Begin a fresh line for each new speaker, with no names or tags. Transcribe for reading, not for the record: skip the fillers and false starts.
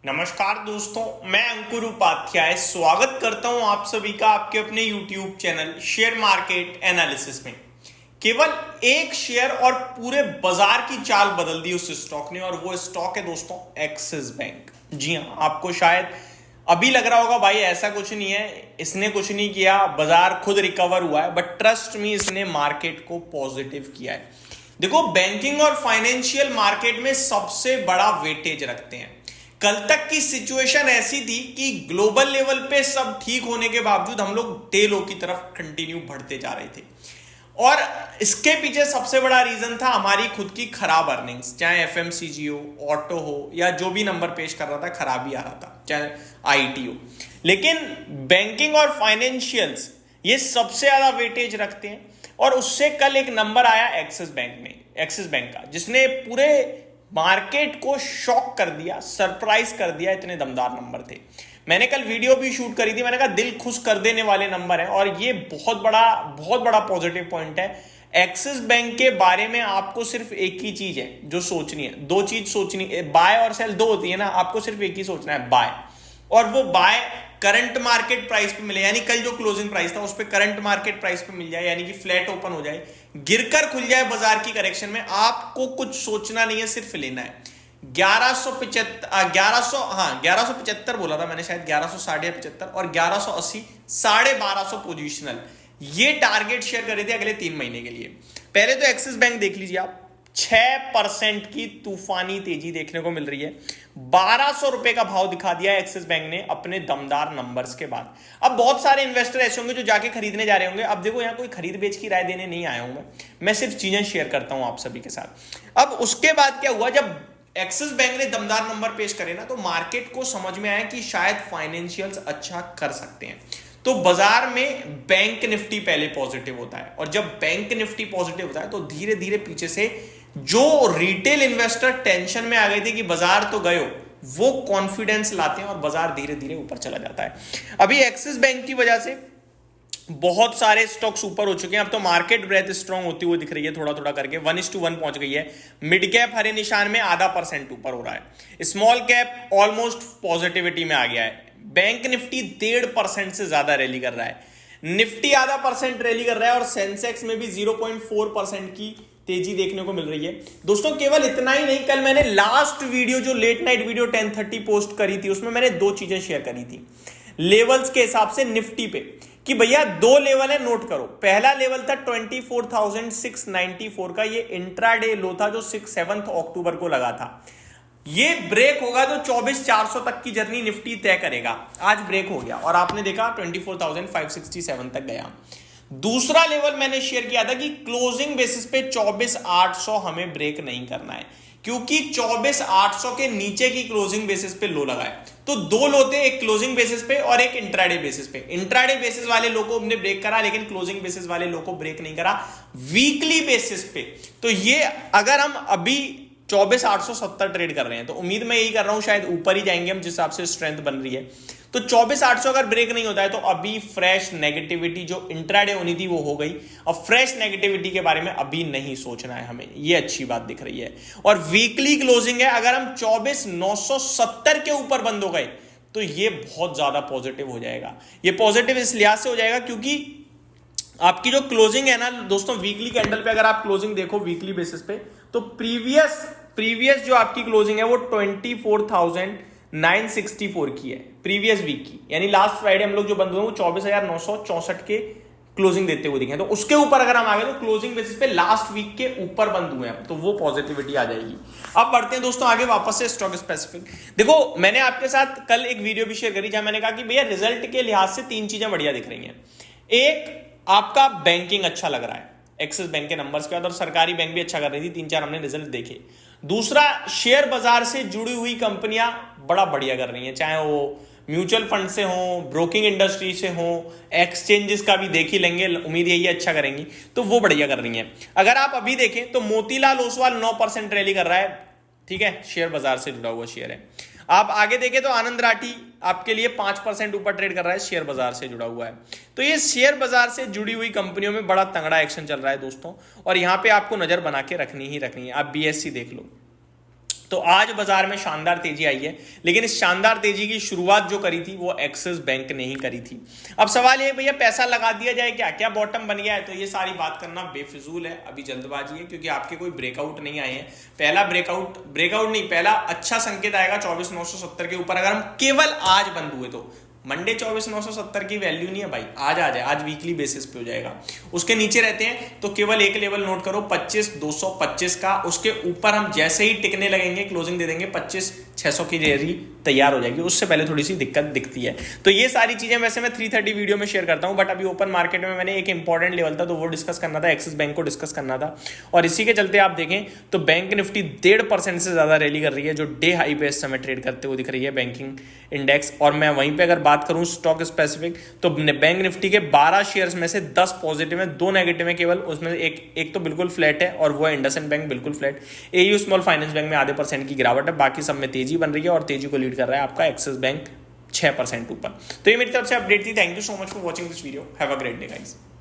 नमस्कार दोस्तों, मैं अंकुर उपाध्याय स्वागत करता हूं आप सभी का आपके अपने YouTube channel share market analysis में। केवल एक शेयर और पूरे बाजार की चाल बदल दी उस स्टॉक ने, और वो स्टॉक है दोस्तों एक्सिस बैंक। जी हां, आपको शायद अभी लग रहा होगा भाई ऐसा कुछ नहीं है, इसने कुछ नहीं किया, बाजार खुद रिकवर हुआ है, बट ट्रस्ट मी इसने मार्केट को पॉजिटिव किया है। देखो, बैंकिंग और फाइनेंशियल मार्केट में सबसे बड़ा वेटेज रखते हैं। कल तक की सिचुएशन ऐसी थी कि ग्लोबल लेवल पे सब ठीक होने के बावजूद हम लोग डे लो की तरफ कंटिन्यू बढ़ते जा रहे थे, और इसके पीछे सबसे बड़ा रीजन था हमारी खुद की खराब अर्निंग्स। चाहे एफएमसीजी हो, ऑटो हो, या जो भी नंबर पेश कर रहा था खराब ही आ रहा था, चाहे आईटी हो। लेकिन बैंकिंग और फाइनेंशियल्स ये सबसे ज्यादा वेटेज रखते हैं, और उससे कल एक नंबर आया एक्सिस बैंक का, जिसने पूरे मार्केट को शॉक कर दिया, सरप्राइज कर दिया। इतने दमदार नंबर थे। मैंने कल वीडियो भी शूट करी थी, मैंने कहा दिल खुश कर देने वाले नंबर है, और ये बहुत बड़ा पॉजिटिव पॉइंट है। एक्सिस बैंक के बारे में आपको सिर्फ एक ही चीज है जो सोचनी है, दो चीज सोचनी है, बाय और सेल दो होती है ना, आपको सिर्फ एक ही सोचना है, बाय। और वो बाय करंट मार्केट प्राइस पे मिले, यानी कल जो क्लोजिंग प्राइस था उस पे करंट मार्केट प्राइस पे मिल जाए, यानी कि फ्लैट ओपन हो जाए, गिरकर खुल जाए बाजार की करेक्शन में। आपको कुछ सोचना नहीं है, सिर्फ लेना है। 1175 बोला था मैंने, शायद 1175 और 1180 1250 पोजिशनल, ये टारगेट शेयर करे थे अगले 3 महीने के लिए। पहले तो एक्सिस बैंक देख लीजिए आप, 6% की तूफानी तेजी देखने को मिल रही है। 1200 रुपए का भाव दिखा दिया एक्सिस बैंक ने अपने दमदार नंबर्स के बाद। अब बहुत सारे इन्वेस्टर ऐसे होंगे जो जाके खरीदने जा रहे होंगे। अब देखो, यहां कोई खरीद बेच की राय देने नहीं आया हूं मैं सिर्फ चीजें शेयर करता हूं आप सभी के साथ। अब उसके बाद क्या हुआ, जब एक्सिस बैंक ने दमदार नंबर पेश करे ना, तो मार्केट को समझ में आया कि शायद फाइनेंशियल्स अच्छा कर सकते हैं। तो बाजार में बैंक निफ्टी पहले पॉजिटिव होता है, और जब बैंक निफ्टी पॉजिटिव होता है तो धीरे धीरे पीछे से जो रिटेल इन्वेस्टर टेंशन में आ गए थे कि बाजार तो गए हो, वो कॉन्फिडेंस लाते हैं और बाजार धीरे धीरे ऊपर चला जाता है। अभी एक्सिस बैंक की वजह से बहुत सारे स्टॉक्स ऊपर हो चुके हैं। अब तो मार्केट ब्रेथ स्ट्रांग होती हुई दिख रही है, थोड़ा थोड़ा करके 1:1 पहुंच गई है। मिड कैप हरे निशान में 0.5% ऊपर हो रहा है, स्मॉल कैप ऑलमोस्ट पॉजिटिविटी में आ गया है। बैंक निफ्टी 1.5% से ज्यादा रैली कर रहा है, निफ्टी 0.5% रैली कर रहा है, और सेंसेक्स में भी 0.4% की तेजी देखने को मिल रही है। दोस्तों, केवल इतना ही नहीं, कल मैंने लास्ट वीडियो जो लेट नाइट वीडियो 10:30 पोस्ट करी थी, उसमें मैंने 2 चीजें शेयर करी थी लेवल्स के हिसाब से निफ्टी पे, कि भैया 2 लेवल है, नोट करो। पहला लेवल था 24,694 का, ये इंट्राडे लो था जो 7 अक्टूबर को लगा था। ये ब्रेक होगा तो 24,400 तक की जर्नी निफ्टी तय करेगा। आज ब्रेक हो गया और आपने देखा 24,567 तक गया। दूसरा लेवल मैंने शेयर किया था कि क्लोजिंग बेसिस पे 24,800 हमें ब्रेक नहीं करना है, क्योंकि 24,800 के नीचे की क्लोजिंग बेसिस पे लो लगा है। तो 2 लो थे, एक क्लोजिंग बेसिस पे और एक इंट्राडे बेसिस पे। इंट्राडे बेसिस वाले लो को हमने ब्रेक करा, लेकिन क्लोजिंग बेसिस वाले लो को ब्रेक नहीं करा वीकली बेसिस पे। तो ये अगर हम अभी 24,870 ट्रेड कर रहे हैं, तो उम्मीद मैं यही कर रहा हूं शायद ऊपर ही जाएंगे हम, जिस हिसाब से स्ट्रेंथ बन रही है। तो 24,800 अगर ब्रेक नहीं होता है तो अभी फ्रेश नेगेटिविटी जो इंट्राडे होनी थी वो हो गई। अब फ्रेश नेगेटिविटी के बारे में अभी नहीं सोचना है हमें, ये अच्छी बात दिख रही है। और वीकली क्लोजिंग है, अगर हम 24,970 के ऊपर बंद हो गए तो ये बहुत ज्यादा पॉजिटिव हो जाएगा। ये पॉजिटिव इस लिहाज से हो जाएगा क्योंकि आपकी जो क्लोजिंग है ना दोस्तों, वीकली कैंडल पे अगर आप क्लोजिंग देखो वीकली बेसिस पे, तो प्रीवियस जो आपकी क्लोजिंग है वो 24,964 की है, प्रीवियस वीक की। यानी लास्ट फ्राइडे हम लोग जो बंद हुए वो 24,964 के क्लोजिंग देते हुए दिखे। तो उसके ऊपर अगर हम आ गए तो क्लोजिंग बेसिस पे लास्ट वीक के ऊपर बंद हुए हैं, तो वो पॉजिटिविटी आ जाएगी। अब बढ़ते हैं दोस्तों आगे वापस से स्टॉक स्पेसिफिक। देखो, मैंने आपके साथ कल एक वीडियो भी शेयर करी जहां मैंने कहा कि भैया रिजल्ट के लिहाज से 3 चीजें बढ़िया दिख रही हैं। एक, आपका बैंकिंग अच्छा लग रहा है एक्सिस बैंक के नंबर्स के बाद, और सरकारी बैंक भी अच्छा कर रही थी, 3-4 हमने रिजल्ट देखे। दूसरा, शेयर बाजार से जुड़ी हुई कंपनियां बड़ा बढ़िया कर रही हैं, चाहे वो म्यूचुअल फंड से हो, ब्रोकिंग इंडस्ट्री से हो, एक्सचेंजेस का भी देख ही लेंगे, उम्मीद यही अच्छा करेंगी, तो वो बढ़िया कर रही हैं। अगर आप अभी देखें तो मोतीलाल ओसवाल 9% रैली कर रहा है, ठीक है, शेयर बाजार से जुड़ा हुआ शेयर है। आप आगे देखें तो आनंद राठी आपके लिए 5% ऊपर ट्रेड कर रहा है, शेयर बाजार से जुड़ा हुआ है। तो ये शेयर बाजार से जुड़ी हुई कंपनियों में बड़ा तगड़ा एक्शन चल रहा है दोस्तों, और यहां पे आपको नजर बना के रखनी ही रखनी है। आप बीएससी देख लो, तो आज बाजार में शानदार तेजी आई है, लेकिन इस शानदार तेजी की शुरुआत जो करी थी वो एक्सिस बैंक ने ही करी थी। अब सवाल ये भैया पैसा लगा दिया जाए क्या, क्या बॉटम बन गया है? तो ये सारी बात करना बेफिजूल है, अभी जल्दबाजी है, क्योंकि आपके कोई ब्रेकआउट नहीं आए हैं। पहला ब्रेकआउट नहीं, पहला अच्छा संकेत आएगा 24,970 के ऊपर, अगर हम केवल आज बंद हुए तो। मंडे 24,970 की वैल्यू नहीं है भाई, आज आ जाए, आज वीकली बेसिस पे हो जाएगा। उसके नीचे रहते हैं तो केवल एक लेवल नोट करो 25,225 का, उसके ऊपर हम जैसे ही टिकने लगेंगे क्लोजिंग दे देंगे 25,600 की रेली तैयार हो जाएगी, उससे पहले थोड़ी सी दिक्कत दिखती है। तो ये सारी चीजें वैसे मैं 330 वीडियो में शेयर करता हूं, बट अभी ओपन मार्केट में मैंने एक इंपॉर्टेंट लेवल था तो वो डिस्कस करना था, एक्सिस बैंक को डिस्कस करना था, और इसी के चलते आप देखें तो बैंक निफ्टी 1.5% से ज्यादा रैली कर रही है, जो डे हाई पे इस समय ट्रेड करते हुए दिख रही है बैंकिंग इंडेक्स। और मैं वहीं पे अगर बात करूं स्टॉक स्पेसिफिक, तो बैंक निफ्टी के 12 शेयर्स में से 10 पॉजिटिव है, 2 नेगेटिव है केवल, उसमें एक तो बिल्कुल फ्लैट है और वो है इंडसइंड बैंक, बिल्कुल flat. AU small finance bank में आधे % की गिरावट है, बाकी सब में तेजी बन रही है और तेजी को लीड कर रहा है आपका एक्सिस बैंक 6% ऊपर। तो ये मेरी तरफ से अपडेट थी। Thank you so much for watching this video. Have a great day guys.